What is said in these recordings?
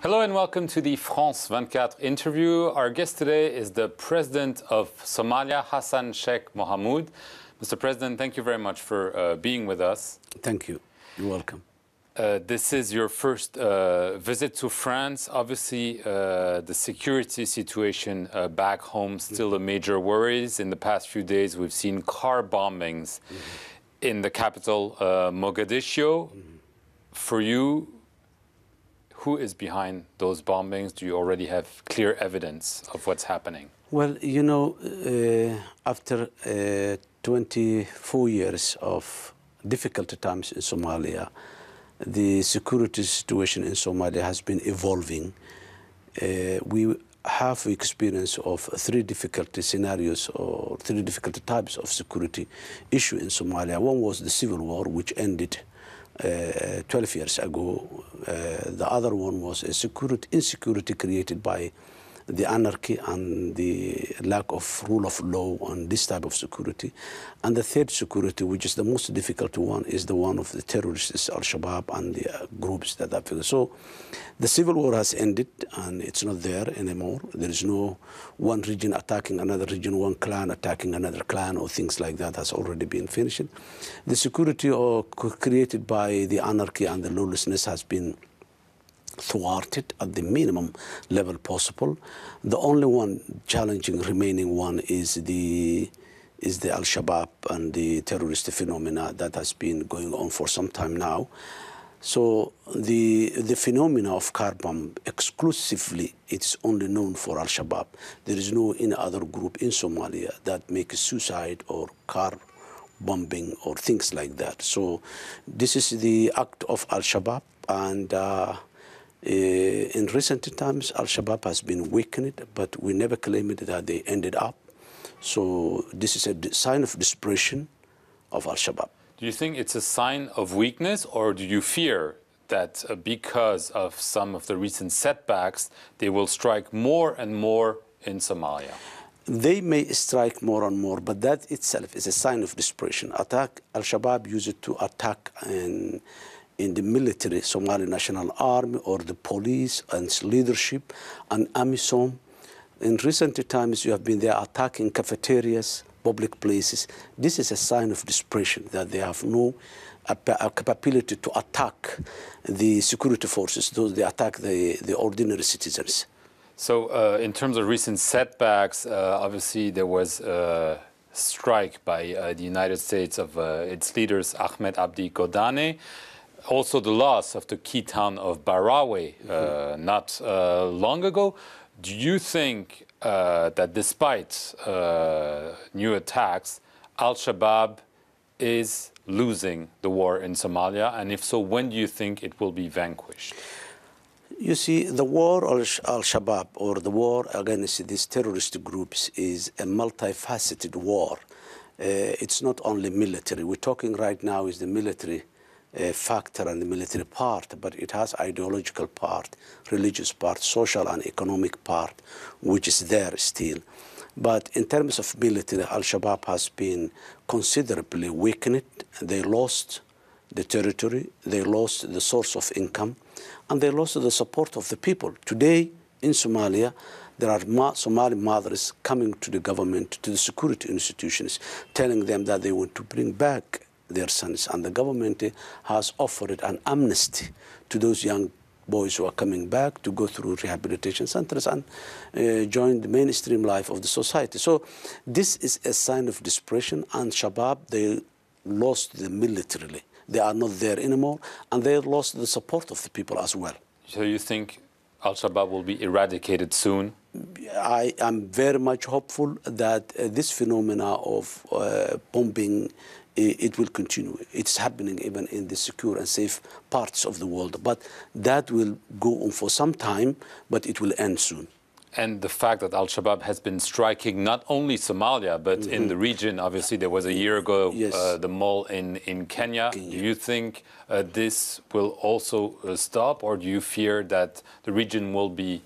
Hello and welcome to the France 24 interview. Our guest today is the President of Somalia, Hassan Sheikh Mohamud. Mr. President, thank you very much for being with us. Thank you. You're welcome. This is your first visit to France. Obviously, the security situation back home still a major worries. In the past few days, we've seen car bombings in the capital, Mogadishu. For you, who is behind those bombings? Do you already have clear evidence of what's happening? Well, you know, after 24 years of difficult times in Somalia, the security situation in Somalia has been evolving. We have experience of three difficult scenarios or three difficult types of security issue in Somalia. One was the civil war, which ended 12 years ago. The other one was a insecurity created by the anarchy and the lack of rule of law and this type of security. And the third security, which is the most difficult one, is the one of the terrorists, Al-Shabaab and the groups that are. So the civil war has ended and it's not there anymore. There is no one region attacking another region, one clan attacking another clan or things like that has already been finished. The security created by the anarchy and the lawlessness has been thwarted at the minimum level possible. The only one challenging remaining one is the Al-Shabaab and the terrorist phenomena that has been going on for some time now. So the phenomena of car bomb exclusively, it's only known for Al-Shabaab. There is no any other group in Somalia that makes suicide or car bombing or things like that. So this is the act of Al-Shabaab, and in recent times, Al-Shabaab has been weakened, but we never claimed that they ended up. So this is a sign of desperation of Al-Shabaab. Do you think it's a sign of weakness, or do you fear that because of some of the recent setbacks, they will strike more and more in Somalia? They may strike more and more, but that itself is a sign of desperation. Al-Shabaab used it to attack in the military, Somali National Army, or the police and its leadership, and AMISOM. In recent times, you have been there attacking cafeterias, public places. This is a sign of desperation, that they have no capability to attack the security forces, though they attack the ordinary citizens. So in terms of recent setbacks, obviously there was a strike by the United States of its leaders, Ahmed Abdi Godane. Also the loss of the key town of Barawe not long ago. Do you think that despite new attacks, Al-Shabaab is losing the war in Somalia? And if so, when do you think it will be vanquished? You see, the war of Al-Shabaab, or the war against these terrorist groups, is a multifaceted war. It's not only military. We're talking right now is the military factor and the military part, but it has ideological part, religious part, social and economic part, which is there still. But in terms of military, Al-Shabaab has been considerably weakened. They lost the territory, they lost the source of income, and they lost the support of the people. Today in Somalia, there are Somali mothers coming to the government, to the security institutions, telling them that they want to bring back their sons, and the government has offered an amnesty to those young boys who are coming back to go through rehabilitation centers and join the mainstream life of the society. So this is a sign of desperation, and Shabaab, they lost them militarily. They are not there anymore, and they lost the support of the people as well. So you think Al-Shabaab will be eradicated soon? I am very much hopeful that this phenomena of bombing, it will continue. It's happening even in the secure and safe parts of the world. But that will go on for some time, but it will end soon. And the fact that Al-Shabaab has been striking not only Somalia, but in the region. Obviously, there was a year ago the mall in Kenya. Do you think this will also stop, or do you fear that the region will be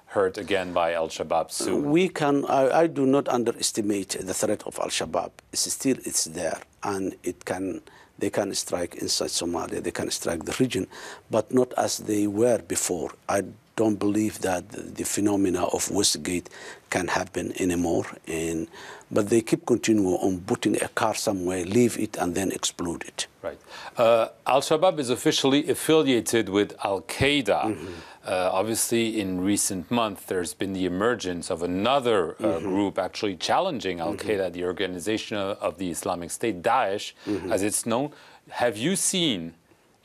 hurt again by Al-Shabaab soon? I do not underestimate the threat of Al-Shabaab. It's there, and they can strike inside Somalia, they can strike the region, but not as they were before. I don't believe that the phenomena of Westgate can happen anymore. But they keep continuing on putting a car somewhere, leave it, and then explode it. Right. Al-Shabaab is officially affiliated with Al-Qaeda. Obviously, in recent months, there's been the emergence of another group actually challenging Al-Qaeda, the organization of the Islamic State, Daesh, as it's known. Have you seen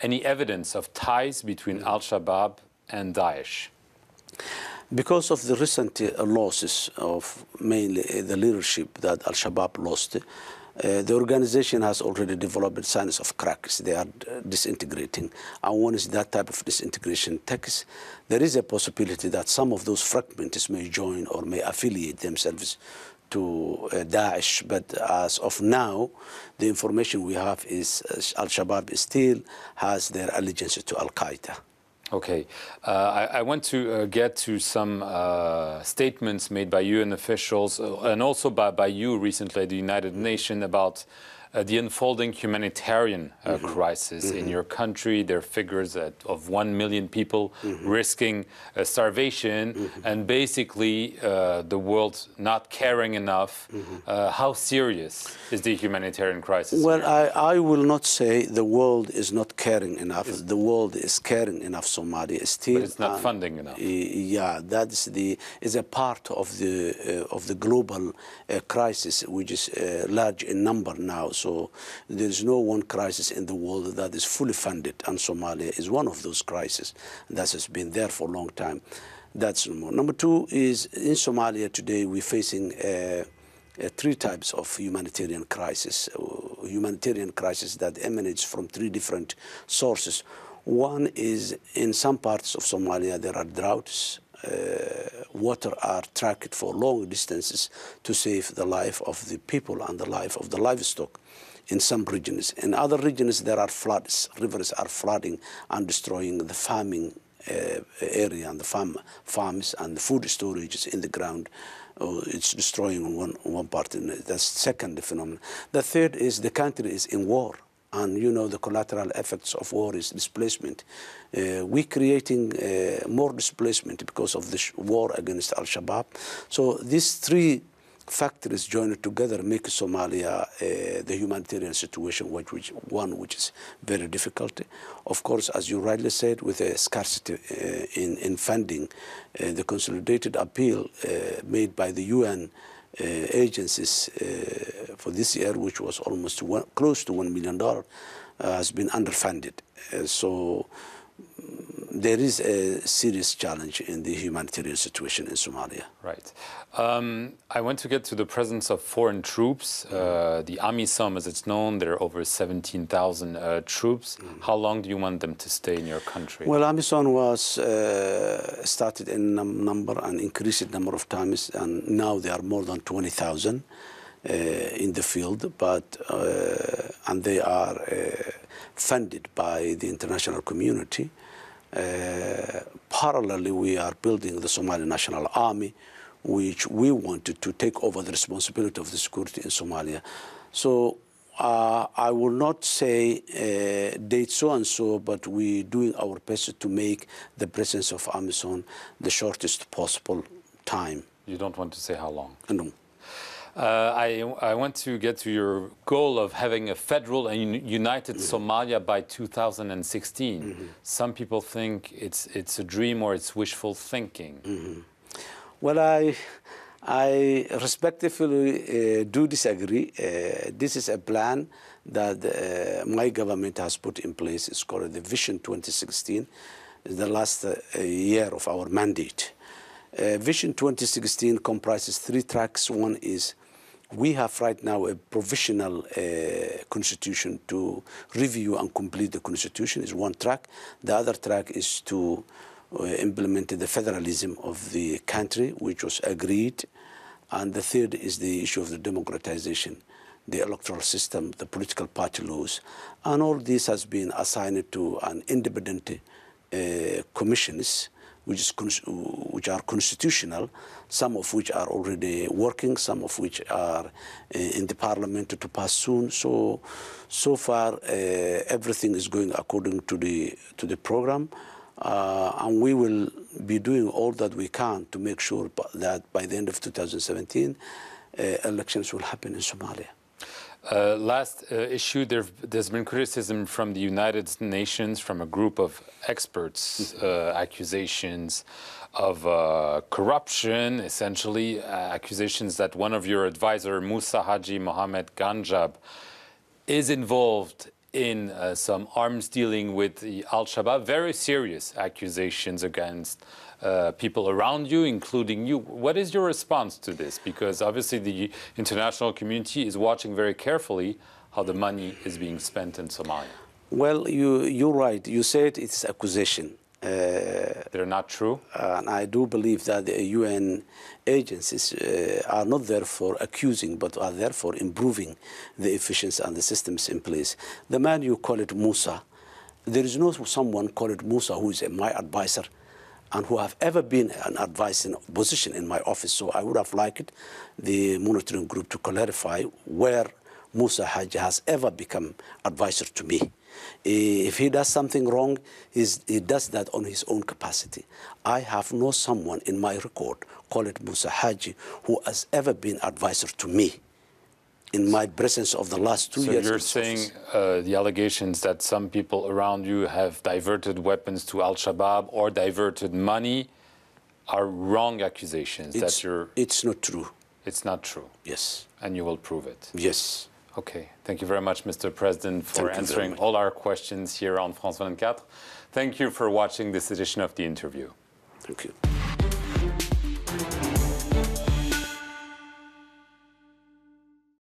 any evidence of ties between Al-Shabaab and Daesh? Because of the recent losses of mainly the leadership that Al-Shabaab lost, the organization has already developed signs of cracks. They are disintegrating. And once that type of disintegration takes, there is a possibility that some of those fragments may join or may affiliate themselves to Daesh. But as of now, the information we have is Al-Shabaab still has their allegiance to Al-Qaeda. Okay. I want to get to some statements made by UN officials and also by you recently at the United Nations about the unfolding humanitarian crisis in your country. There are figures of 1 million people risking starvation and basically the world not caring enough. How serious is the humanitarian crisis? Well, I will not say the world is not caring enough. The world is caring enough. Somalia still, but it's not funding enough. Yeah, that's is a part of the global crisis, which is large in number now. So there is no one crisis in the world that is fully funded, and Somalia is one of those crises that has been there for a long time. That's number one. Number two is in Somalia today we're facing three types of humanitarian crisis. Humanitarian crisis that emanates from three different sources. One is in some parts of Somalia there are droughts. Water are tracked for long distances to save the life of the people and the life of the livestock in some regions. In other regions there are floods. Rivers are flooding and destroying the farming area and the farms and the food storages in the ground. It's destroying one part. That's the second phenomenon. The third is the country is in war. And you know the collateral effects of war is displacement. We're creating more displacement because of this war against Al-Shabaab. So these three factors joined together make Somalia the humanitarian situation which is very difficult. Of course, as you rightly said, with a scarcity in funding, the consolidated appeal made by the UN agencies for this year, which was almost close to $1 million, has been underfunded. So there is a serious challenge in the humanitarian situation in Somalia. Right. I want to get to the presence of foreign troops. The AMISOM, as it's known, there are over 17,000 troops. How long do you want them to stay in your country? Well, AMISOM was started in number and increased number of times, and now there are more than 20,000 in the field, and they are funded by the international community. Parallelly, we are building the Somali National Army, which we wanted to take over the responsibility of the security in Somalia. So I will not say date so and so, but we're doing our best to make the presence of AMISOM the shortest possible time. You don't want to say how long? No. I want to get to your goal of having a federal and united Somalia by 2016. Some people think it's a dream or it's wishful thinking. Well, I respectfully do disagree. This is a plan that my government has put in place. It's called the Vision 2016. It's the last year of our mandate. Vision 2016 comprises three tracks. One is we have right now a provisional constitution to review and complete the constitution is one track. The other track is to implement the federalism of the country, which was agreed. And the third is the issue of the democratization, the electoral system, the political party laws. And all this has been assigned to an independent commissions, which are constitutional, some of which are already working, some of which are in the parliament to pass soon. So far, everything is going according to the program. And we will be doing all that we can to make sure that by the end of 2017, elections will happen in Somalia. Last issue, there's been criticism from the United Nations, from a group of experts, accusations of corruption, essentially, accusations that one of your advisor, Musa Haji Mohammed Ganjab, is involved in some arms dealing with the Al-Shabaab. Very serious accusations against people around you, including you. What is your response to this? Because obviously the international community is watching very carefully how the money is being spent in Somalia. Well, you're right. You said it's accusation. They're not true? And I do believe that the UN agencies are not there for accusing, but are there for improving the efficiency and the systems in place. The man you call it Musa, there is no someone call it Musa who is my advisor and who have ever been an advising position in my office. So I would have liked the monitoring group to clarify where Musa Haji has ever become advisor to me. If he does something wrong, he does that on his own capacity. I have no someone in my record, call it Musa Haji, who has ever been advisor to me in my presence of the last 2 years. So you're saying the allegations that some people around you have diverted weapons to Al-Shabaab or diverted money are wrong accusations? It's not true. It's not true? Yes. And you will prove it? Yes. Okay. Thank you very much, Mr. President, for answering all our questions here on France 24. Thank you for watching this edition of The Interview. Thank you.